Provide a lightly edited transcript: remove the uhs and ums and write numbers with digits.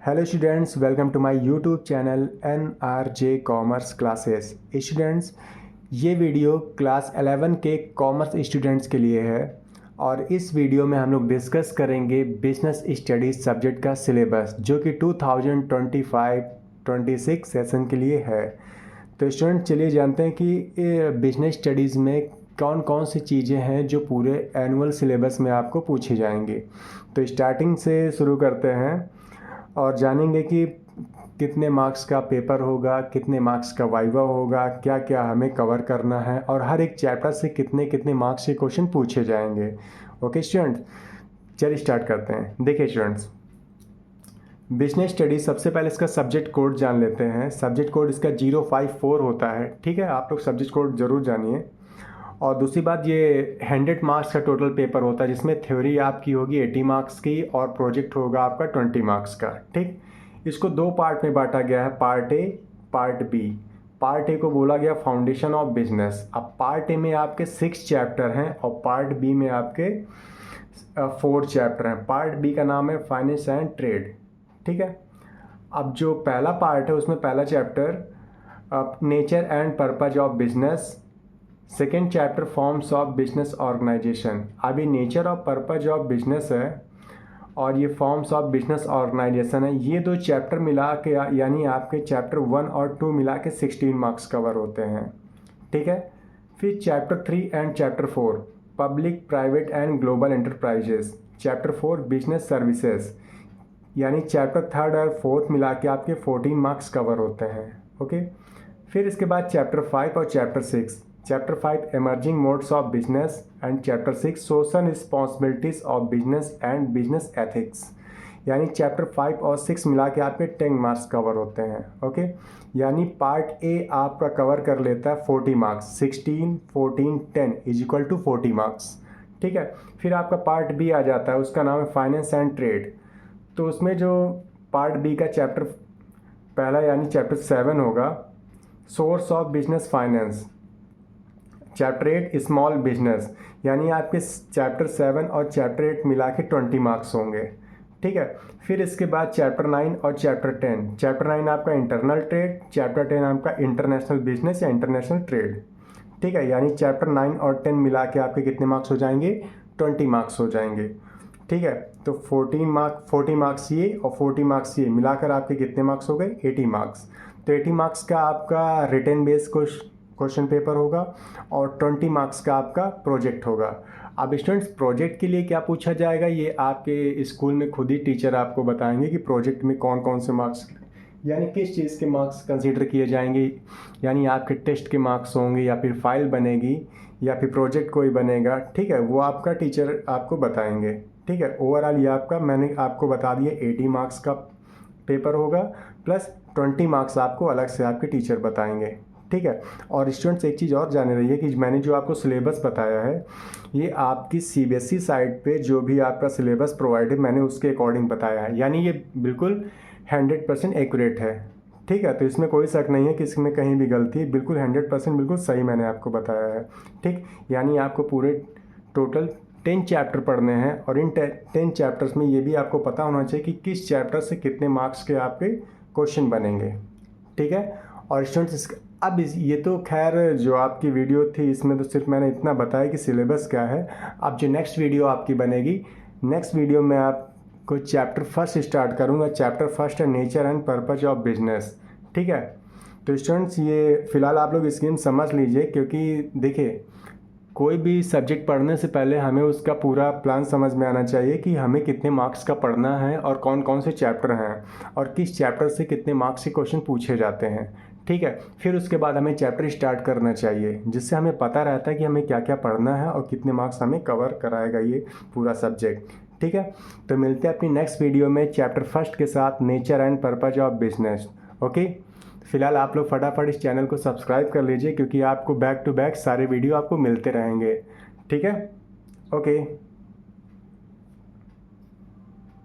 Hello students, welcome to my YouTube channel NRJ commerce classes. Students, ये video class 11 के commerce students के लिए है और इस वीडियो में हम लोग डिस्कस करेंगे बिजनेस स्टडीज़ सब्जेक्ट का सिलेबस जो कि 2025-26 सेशन के लिए है। तो स्टूडेंट चलिए जानते हैं कि बिजनेस स्टडीज़ में कौन कौन सी चीज़ें हैं जो पूरे एनुअल सिलेबस में आपको पूछी जाएंगी। तो स्टार्टिंग से शुरू करते हैं और जानेंगे कि कितने मार्क्स का पेपर होगा, कितने मार्क्स का वाइवा होगा, क्या क्या हमें कवर करना है और हर एक चैप्टर से कितने कितने मार्क्स के क्वेश्चन पूछे जाएंगे। ओके स्टूडेंट्स, चलिए स्टार्ट करते हैं। देखिए स्टूडेंट्स, बिजनेस स्टडी सबसे पहले इसका सब्जेक्ट कोड जान लेते हैं। सब्जेक्ट कोड इसका 054 होता है। ठीक है, आप लोग सब्जेक्ट कोड ज़रूर जानिए। और दूसरी बात, ये 100 मार्क्स का टोटल पेपर होता है जिसमें थ्योरी आपकी होगी 80 मार्क्स की और प्रोजेक्ट होगा आपका 20 मार्क्स का। ठीक, इसको दो पार्ट में बांटा गया है, part A, part B. Part A को बोला गया फाउंडेशन ऑफ बिजनेस। अब पार्ट ए में आपके 6 चैप्टर हैं और पार्ट बी में आपके 4 चैप्टर हैं। पार्ट बी का नाम है फाइनेंस एंड ट्रेड। ठीक है, अब जो पहला पार्ट है उसमें पहला chapter nature and purpose of business, second chapter forms of business organisation. अभी nature of purpose of business है और ये फॉर्म्स ऑफ बिजनेस ऑर्गेनाइजेशन है। ये दो चैप्टर मिला के यानी आपके चैप्टर 1 और 2 मिला के 16 मार्क्स कवर होते हैं। ठीक है, फिर chapter 3 and chapter 4 public private and global enterprises, chapter 4 business services, यानी चैप्टर 3 और 4 मिला के आपके 14 मार्क्स कवर होते हैं। ओके, फिर इसके बाद चैप्टर 5 और chapter 6, chapter 5 emerging modes of business and chapter 6 social responsibilities of business and business ethics, यानी चैप्टर 5 और 6 मिला के आपके 10 मार्क्स कवर होते हैं। ओके, यानी पार्ट ए आपका कवर कर लेता है 40 marks, 16 14 10 is equal to 40 marks. ठीक है, फिर आपका पार्ट बी आ जाता है, उसका नाम है फाइनेंस एंड ट्रेड। तो उसमें जो पार्ट बी का चैप्टर पहला यानी चैप्टर 7 होगा, source of business finance, chapter 8 small business, यानी आपके चैप्टर 7 और चैप्टर 8 मिला के 20 मार्क्स होंगे। ठीक है, फिर इसके बाद चैप्टर 9 और चैप्टर 10। चैप्टर 9 आपका इंटरनल ट्रेड, चैप्टर 10 आपका इंटरनेशनल बिजनेस या इंटरनेशनल ट्रेड। ठीक है, यानी चैप्टर 9 और 10 मिला के आपके कितने मार्क्स हो जाएंगे? 20 मार्क्स हो जाएंगे। ठीक है, तो 40 मार्क्स ये और 40 मार्क्स ये मिलाकर आपके कितने मार्क्स हो गए? 80 मार्क्स। तो 80 मार्क्स का आपका रिटन बेस क्वेश्चन पेपर होगा और 20 मार्क्स का आपका प्रोजेक्ट होगा। अब स्टूडेंट्स, प्रोजेक्ट के लिए क्या पूछा जाएगा ये आपके स्कूल में खुद ही टीचर आपको बताएंगे कि प्रोजेक्ट में कौन कौन से मार्क्स यानी किस चीज़ के मार्क्स कंसीडर किए जाएंगे। यानी आपके टेस्ट के मार्क्स होंगे या फिर फाइल बनेगी या फिर प्रोजेक्ट कोई बनेगा। ठीक है, वो आपका टीचर आपको बताएंगे। ठीक है, ओवरऑल ये आपका मैंने आपको बता दिया 80 मार्क्स का पेपर होगा प्लस 20 मार्क्स आपको अलग से आपके टीचर बताएंगे। ठीक है, और स्टूडेंट्स एक चीज़ और जाने रही है कि मैंने जो आपको सिलेबस बताया है ये आपकी CBSE साइट पे जो भी आपका सिलेबस प्रोवाइड है मैंने उसके अकॉर्डिंग बताया है, यानी ये बिल्कुल 100% एक्यूरेट है। ठीक है, तो इसमें कोई शक नहीं है कि इसमें कहीं भी गलती है, बिल्कुल 100% बिल्कुल सही मैंने आपको बताया है। ठीक, यानी आपको पूरे टोटल 10 चैप्टर पढ़ने हैं और इन 10 चैप्टर्स में ये भी आपको पता होना चाहिए कि किस चैप्टर से कितने मार्क्स के आपके क्वेश्चन बनेंगे। ठीक है, और स्टूडेंट्स अब ये तो खैर जो आपकी वीडियो थी इसमें तो सिर्फ मैंने इतना बताया कि सिलेबस क्या है। अब जो नेक्स्ट वीडियो आपकी बनेगी, नेक्स्ट वीडियो में आपको चैप्टर 1 स्टार्ट करूँगा। चैप्टर 1 है nature and purpose of business. ठीक है, तो स्टूडेंट्स ये फ़िलहाल आप लोग स्कीम समझ लीजिए, क्योंकि देखिए कोई भी सब्जेक्ट पढ़ने से पहले हमें उसका पूरा प्लान समझ में आना चाहिए कि हमें कितने मार्क्स का पढ़ना है और कौन कौन से चैप्टर हैं और किस चैप्टर से कितने मार्क्स के क्वेश्चन पूछे जाते हैं। ठीक है, फिर उसके बाद हमें चैप्टर स्टार्ट करना चाहिए जिससे हमें पता रहता है कि हमें क्या क्या पढ़ना है और कितने मार्क्स हमें कवर कराएगा ये पूरा सब्जेक्ट। ठीक है, तो मिलते हैं अपनी नेक्स्ट वीडियो में चैप्टर 1 के साथ, nature and purpose of business. Okay, फिलहाल आप लोग फटाफट इस चैनल को सब्सक्राइब कर लीजिए क्योंकि आपको बैक टू बैक सारे वीडियो आपको मिलते रहेंगे। ठीक है, ओके।